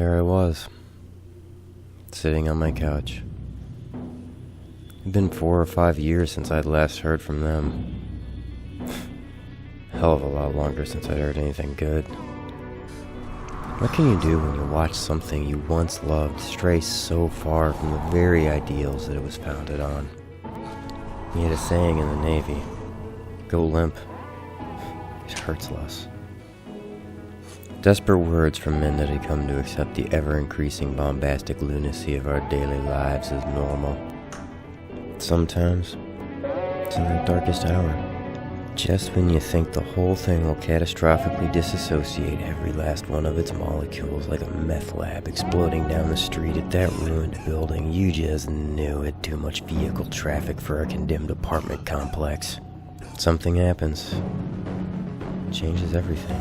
There I was, sitting on my couch. It'd been 4 or 5 years since I'd last heard from them. Hell of a lot longer since I'd heard anything good. What can you do when you watch something you once loved stray so far from the very ideals that it was founded on? We had a saying in the Navy, go limp. It hurts less. Desperate words from men that had come to accept the ever-increasing bombastic lunacy of our daily lives as normal. Sometimes, it's in their darkest hour. Just when you think the whole thing will catastrophically disassociate every last one of its molecules like a meth lab exploding down the street at that ruined building, you just knew it. Too much vehicle traffic for a condemned apartment complex. Something happens. It changes everything.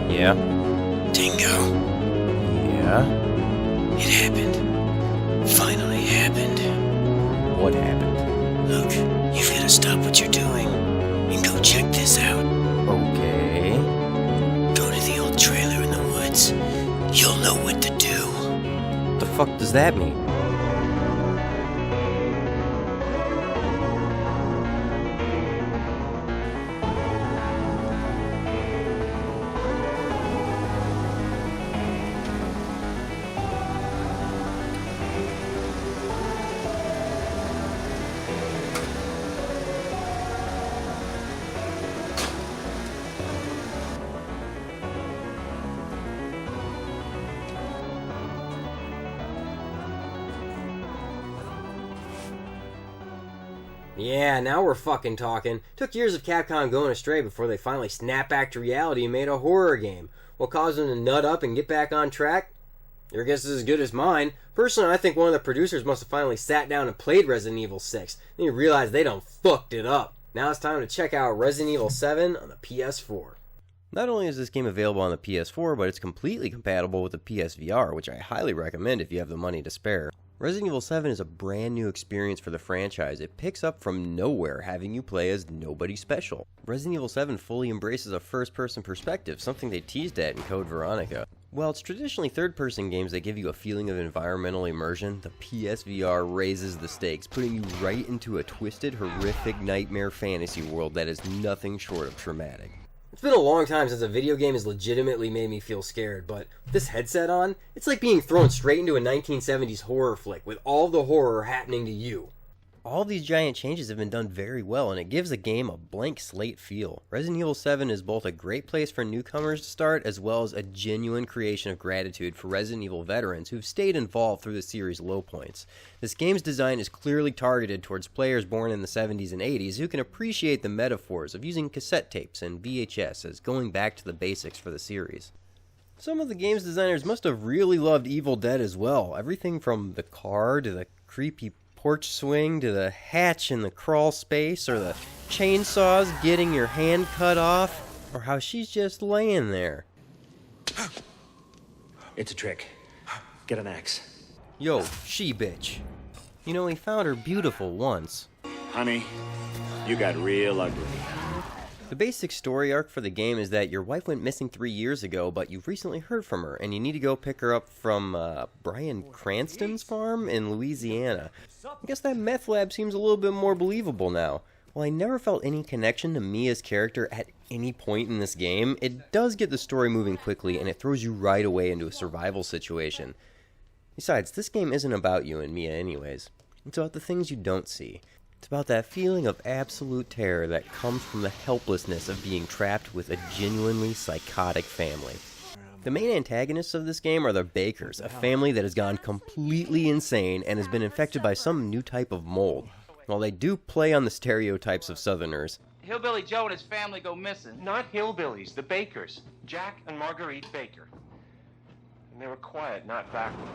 Yeah? Dingo. Yeah? It happened. Finally happened. What happened? Look, you've got to stop what you're doing and go check this out. Okay. Go to the old trailer in the woods. You'll know what to do. What the fuck does that mean? Yeah, now we're fucking talking. Took years of Capcom going astray before they finally snapped back to reality and made a horror game. What caused them to nut up and get back on track? Your guess is as good as mine. Personally, I think one of the producers must have finally sat down and played Resident Evil 6. Then you realize they done fucked it up. Now it's time to check out Resident Evil 7 on the PS4. Not only is this game available on the PS4, but it's completely compatible with the PSVR, which I highly recommend if you have the money to spare. Resident Evil 7 is a brand new experience for the franchise. It picks up from nowhere, having you play as nobody special. Resident Evil 7 fully embraces a first-person perspective, something they teased at in Code Veronica. While it's traditionally third-person games that give you a feeling of environmental immersion, the PSVR raises the stakes, putting you right into a twisted, horrific nightmare fantasy world that is nothing short of traumatic. It's been a long time since a video game has legitimately made me feel scared, but with this headset on, it's like being thrown straight into a 1970s horror flick with all the horror happening to you. All these giant changes have been done very well, and it gives the game a blank slate feel. Resident Evil 7 is both a great place for newcomers to start, as well as a genuine creation of gratitude for Resident Evil veterans who've stayed involved through the series' low points. This game's design is clearly targeted towards players born in the 70s and 80s who can appreciate the metaphors of using cassette tapes and VHS as going back to the basics for the series. Some of the game's designers must have really loved Evil Dead as well. Everything from the car to the creepy porch swing to the hatch in the crawl space, or the chainsaws getting your hand cut off, or how she's just laying there. It's a trick. Get an axe. Yo, she bitch. You know, he found her beautiful once. Honey, you got real ugly. The basic story arc for the game is that your wife went missing 3 years ago, but you've recently heard from her, and you need to go pick her up from Bryan Cranston's farm in Louisiana. I guess that meth lab seems a little bit more believable now. While I never felt any connection to Mia's character at any point in this game, it does get the story moving quickly, and it throws you right away into a survival situation. Besides, this game isn't about you and Mia anyways. It's about the things you don't see. It's about that feeling of absolute terror that comes from the helplessness of being trapped with a genuinely psychotic family. The main antagonists of this game are the Bakers, a family that has gone completely insane and has been infected by some new type of mold. While they do play on the stereotypes of Southerners, Hillbilly Joe and his family go missing. Not hillbillies, the Bakers. Jack and Marguerite Baker. And they were quiet, not backward.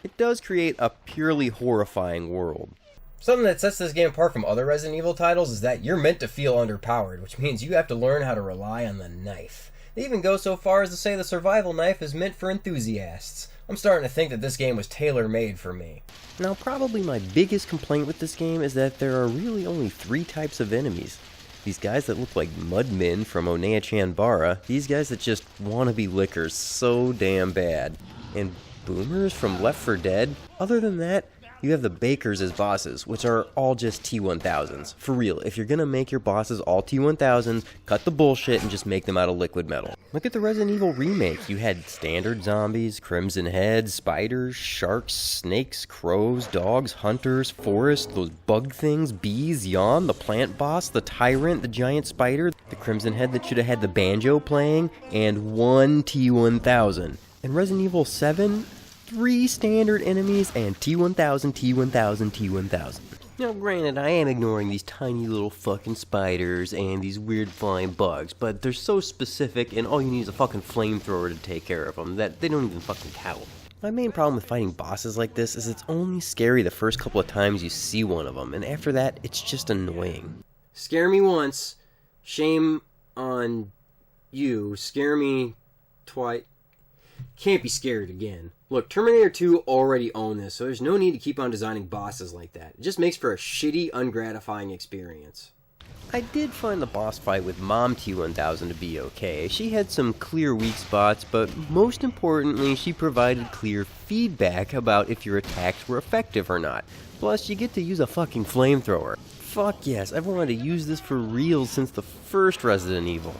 it does create a purely horrifying world. Something that sets this game apart from other Resident Evil titles is that you're meant to feel underpowered, which means you have to learn how to rely on the knife. They even go so far as to say the survival knife is meant for enthusiasts. I'm starting to think that this game was tailor-made for me. Now, probably my biggest complaint with this game is that there are really only 3 types of enemies. These guys that look like mudmen from Onea-Chanbara, these guys that just want to be lickers so damn bad, and boomers from Left 4 Dead. Other than that, you have the bakers as bosses, which are all just T-1000s. For real, if you're gonna make your bosses all T-1000s, cut the bullshit and just make them out of liquid metal. Look at the Resident Evil remake. You had standard zombies, crimson heads, spiders, sharks, snakes, crows, dogs, hunters, forest, those bug things, bees, yawn, the plant boss, the tyrant, the giant spider, the crimson head that should have had the banjo playing, and 1 T-1000. In Resident Evil 7, 3 standard enemies and T-1000, T-1000, T-1000. Now granted, I am ignoring these tiny little fucking spiders and these weird flying bugs, but they're so specific and all you need is a fucking flamethrower to take care of them that they don't even fucking count. My main problem with fighting bosses like this is it's only scary the first couple of times you see one of them, and after that, it's just annoying. Scare me once, shame on you. Scare me twice. Can't be scared again. Look, Terminator 2 already owned this, so there's no need to keep on designing bosses like that. It just makes for a shitty, ungratifying experience. I did find the boss fight with Mom T-1000 to be okay. She had some clear weak spots, but most importantly, she provided clear feedback about if your attacks were effective or not. Plus, you get to use a fucking flamethrower. Fuck yes, I've wanted to use this for real since the first Resident Evil.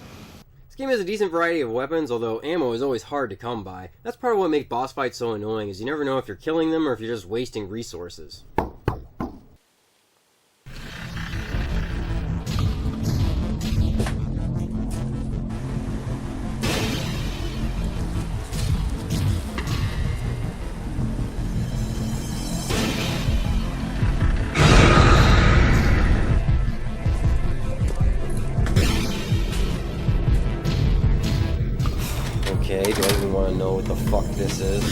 This game has a decent variety of weapons, although ammo is always hard to come by. That's part of what makes boss fights so annoying, is you never know if you're killing them or if you're just wasting resources. Okay, do I even want to know what the fuck this is?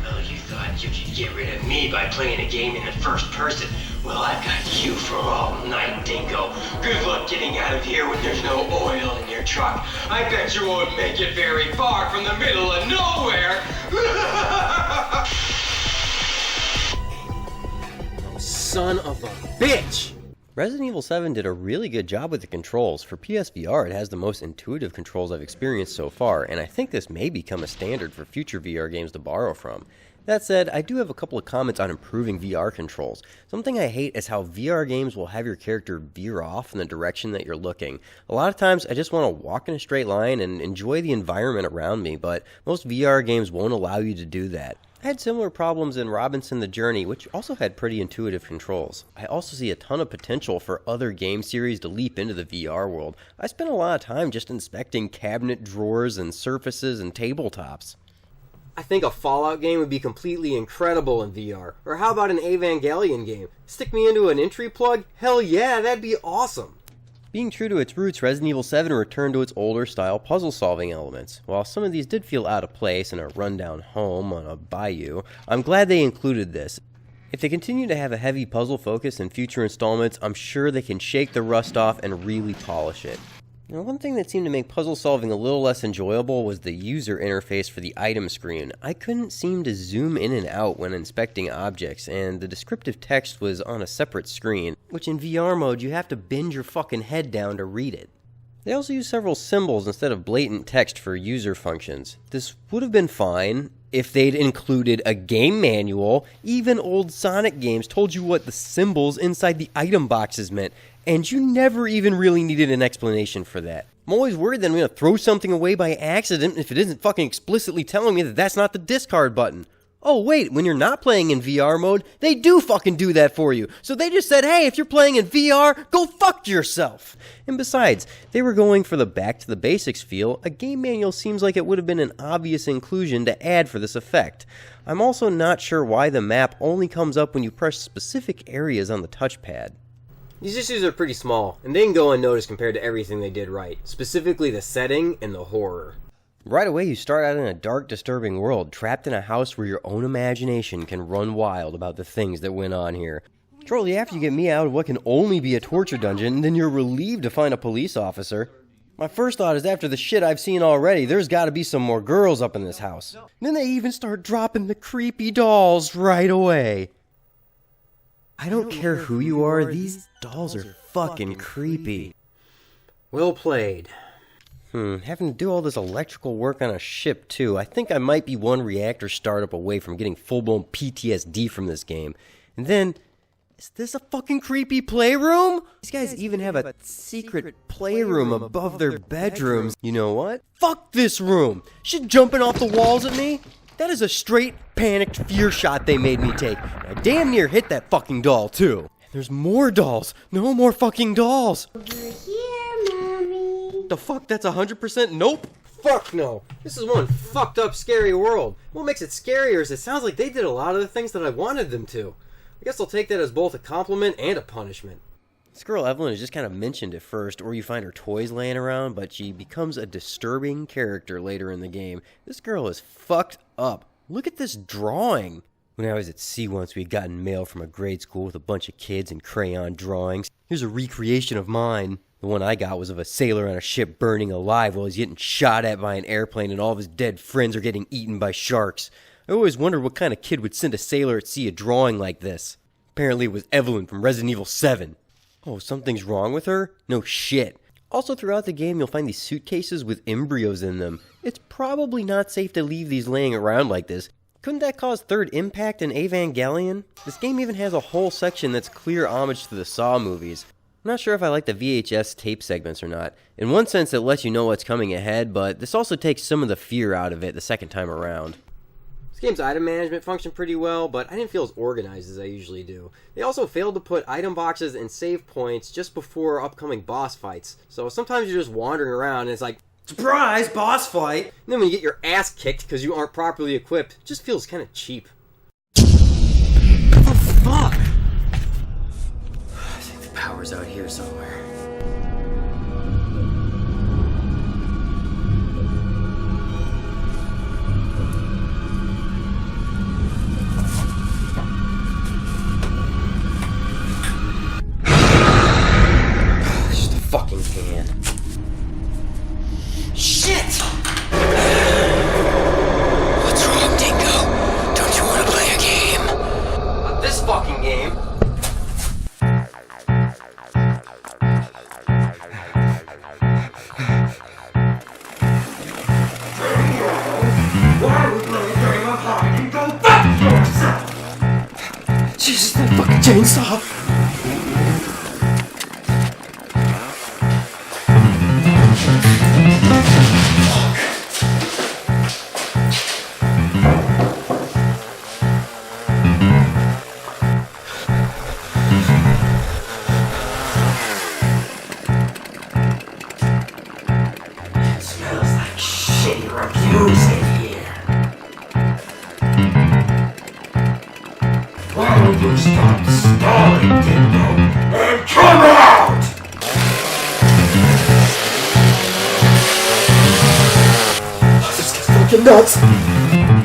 Oh, you thought you could get rid of me by playing a game in the first person? Well, I've got you for all night, Dingo. Good luck getting out of here when there's no oil in your truck. I bet you won't make it very far from the middle of nowhere. Son of a bitch! Resident Evil 7 did a really good job with the controls. For PSVR, it has the most intuitive controls I've experienced so far, and I think this may become a standard for future VR games to borrow from. That said, I do have a couple of comments on improving VR controls. Something I hate is how VR games will have your character veer off in the direction that you're looking. A lot of times, I just want to walk in a straight line and enjoy the environment around me, but most VR games won't allow you to do that. I had similar problems in Robinson the Journey, which also had pretty intuitive controls. I also see a ton of potential for other game series to leap into the VR world. I spent a lot of time just inspecting cabinet drawers and surfaces and tabletops. I think a Fallout game would be completely incredible in VR. Or how about an Evangelion game? Stick me into an entry plug? Hell yeah, that'd be awesome! Being true to its roots, Resident Evil 7 returned to its older-style puzzle-solving elements. While some of these did feel out of place in a rundown home on a bayou, I'm glad they included this. If they continue to have a heavy puzzle focus in future installments, I'm sure they can shake the rust off and really polish it. Now, one thing that seemed to make puzzle solving a little less enjoyable was the user interface for the item screen. I couldn't seem to zoom in and out when inspecting objects, and the descriptive text was on a separate screen, which in VR mode you have to bend your fucking head down to read it. They also use several symbols instead of blatant text for user functions. This would have been fine if they'd included a game manual. Even old Sonic games told you what the symbols inside the item boxes meant, and you never even really needed an explanation for that. I'm always worried that I'm going to throw something away by accident if it isn't fucking explicitly telling me that that's not the discard button. Oh wait, when you're not playing in VR mode, they do fucking do that for you. So they just said, hey, if you're playing in VR, go fuck yourself. And besides, they were going for the back to the basics feel. A game manual seems like it would have been an obvious inclusion to add for this effect. I'm also not sure why the map only comes up when you press specific areas on the touchpad. These issues are pretty small, and they can go unnoticed compared to everything they did right, specifically the setting and the horror. Right away, you start out in a dark, disturbing world, trapped in a house where your own imagination can run wild about the things that went on here. Shortly after you get me out of what can only be a torture dungeon, and then you're relieved to find a police officer. My first thought is after the shit I've seen already, there's gotta be some more girls up in this house. And then they even start dropping the creepy dolls right away. I don't care who you are, these dolls are fucking creepy. Well played. Having to do all this electrical work on a ship too. I think I might be one reactor startup away from getting full-blown PTSD from this game. And then, is this a fucking creepy playroom? These guys even have a secret playroom above their bedrooms. You know what? Fuck this room! Shit jumping off the walls at me? That is a straight panicked fear shot they made me take. I damn near hit that fucking doll too. And there's more dolls. No more fucking dolls. Over here, Mommy. The fuck? That's 100% nope. Fuck no. This is one fucked up scary world. What makes it scarier is it sounds like they did a lot of the things that I wanted them to. I guess I'll take that as both a compliment and a punishment. This girl Evelyn is just kind of mentioned at first, or you find her toys laying around, but she becomes a disturbing character later in the game. This girl is fucked up. Look at this drawing. When I was at sea once, we had gotten mail from a grade school with a bunch of kids and crayon drawings. Here's a recreation of mine. The one I got was of a sailor on a ship burning alive while he's getting shot at by an airplane and all of his dead friends are getting eaten by sharks. I always wondered what kind of kid would send a sailor at sea a drawing like this. Apparently it was Evelyn from Resident Evil 7. Oh, something's wrong with her? No shit. Also throughout the game you'll find these suitcases with embryos in them. It's probably not safe to leave these laying around like this. Couldn't that cause third impact in Evangelion? This game even has a whole section that's clear homage to the Saw movies. I'm not sure if I like the VHS tape segments or not. In one sense it lets you know what's coming ahead, but this also takes some of the fear out of it the second time around. This game's item management functioned pretty well, but I didn't feel as organized as I usually do. They also failed to put item boxes and save points just before upcoming boss fights. So sometimes you're just wandering around and it's like, surprise, boss fight! And then when you get your ass kicked because you aren't properly equipped, it just feels kind of cheap. What the fuck? I think the power's out here somewhere. Fucking can. Shit! What's wrong, Dingo? Don't you want to play a game? Not this fucking game. Why would play a game of hide and go fuck yourself? Jesus, that fucking chainsaw! Why don't you stop stalling, Dingo, and come out! This guy's fucking nuts!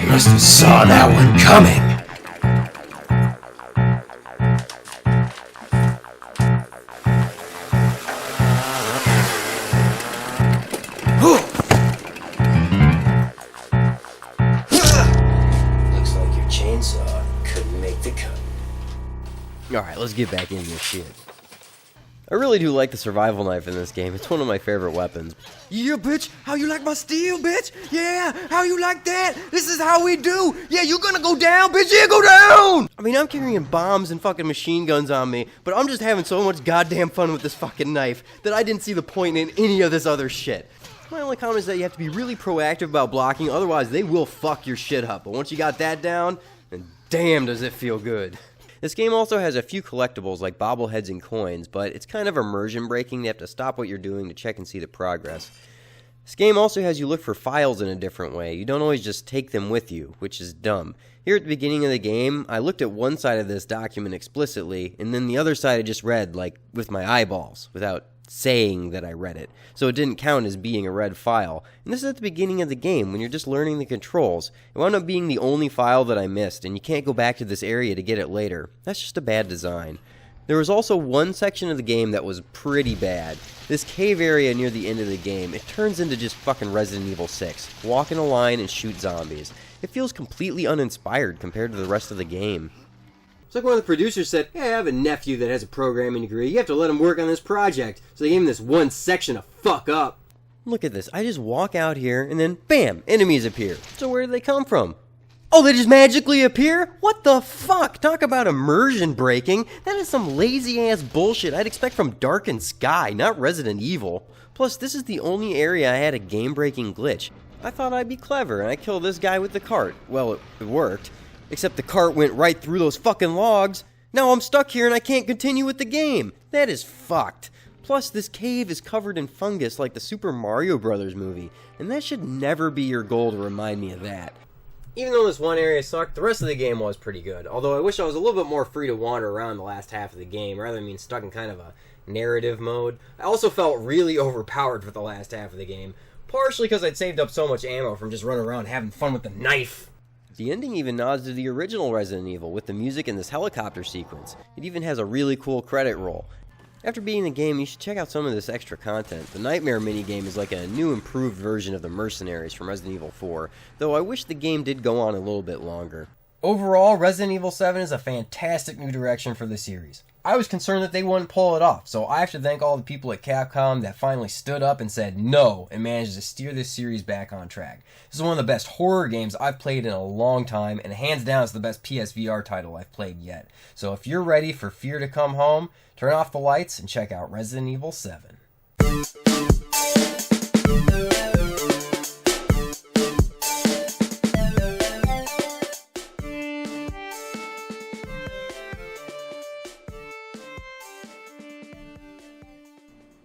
You must have saw that one coming. Looks like your chainsaw couldn't make the cut. Alright, let's get back into this shit. I really do like the survival knife in this game. It's one of my favorite weapons. Yeah, bitch! How you like my steel, bitch? Yeah! How you like that? This is how we do! Yeah, you gonna go down, bitch? Yeah, go down! I mean, I'm carrying bombs and fucking machine guns on me, but I'm just having so much goddamn fun with this fucking knife that I didn't see the point in any of this other shit. My only comment is that you have to be really proactive about blocking, otherwise they will fuck your shit up. But once you got that down, then damn does it feel good. This game also has a few collectibles like bobbleheads and coins, but it's kind of immersion breaking. You have to stop what you're doing to check and see the progress. This game also has you look for files in a different way. You don't always just take them with you, which is dumb. Here at the beginning of the game, I looked at one side of this document explicitly, and then the other side I just read, like, with my eyeballs, without saying that I read it, so it didn't count as being a read file. And this is at the beginning of the game, when you're just learning the controls. It wound up being the only file that I missed, and you can't go back to this area to get it later. That's just a bad design. There was also one section of the game that was pretty bad. This cave area near the end of the game, it turns into just fucking Resident Evil 6. Walk in a line and shoot zombies. It feels completely uninspired compared to the rest of the game. It's like one of the producers said, hey, I have a nephew that has a programming degree. You have to let him work on this project. So they gave him this one section to fuck up. Look at this. I just walk out here and then, bam, enemies appear. So where did they come from? Oh, they just magically appear? What the fuck? Talk about immersion breaking. That is some lazy-ass bullshit I'd expect from Darkened Sky, not Resident Evil. Plus, this is the only area I had a game-breaking glitch. I thought I'd be clever, and I killed this guy with the cart. Well, it worked. Except the cart went right through those fucking logs. Now I'm stuck here and I can't continue with the game. That is fucked. Plus, this cave is covered in fungus like the Super Mario Bros. Movie, and that should never be your goal to remind me of that. Even though this one area sucked, the rest of the game was pretty good. Although I wish I was a little bit more free to wander around the last half of the game, rather than being stuck in kind of a narrative mode. I also felt really overpowered for the last half of the game, partially because I'd saved up so much ammo from just running around having fun with the knife. The ending even nods to the original Resident Evil with the music and this helicopter sequence. It even has a really cool credit roll. After beating the game, you should check out some of this extra content. The Nightmare minigame is like a new improved version of the Mercenaries from Resident Evil 4, though I wish the game did go on a little bit longer. Overall, Resident Evil 7 is a fantastic new direction for the series. I was concerned that they wouldn't pull it off, so I have to thank all the people at Capcom that finally stood up and said no and managed to steer this series back on track. This is one of the best horror games I've played in a long time, and hands down it's the best PSVR title I've played yet. So if you're ready for fear to come home, turn off the lights and check out Resident Evil 7.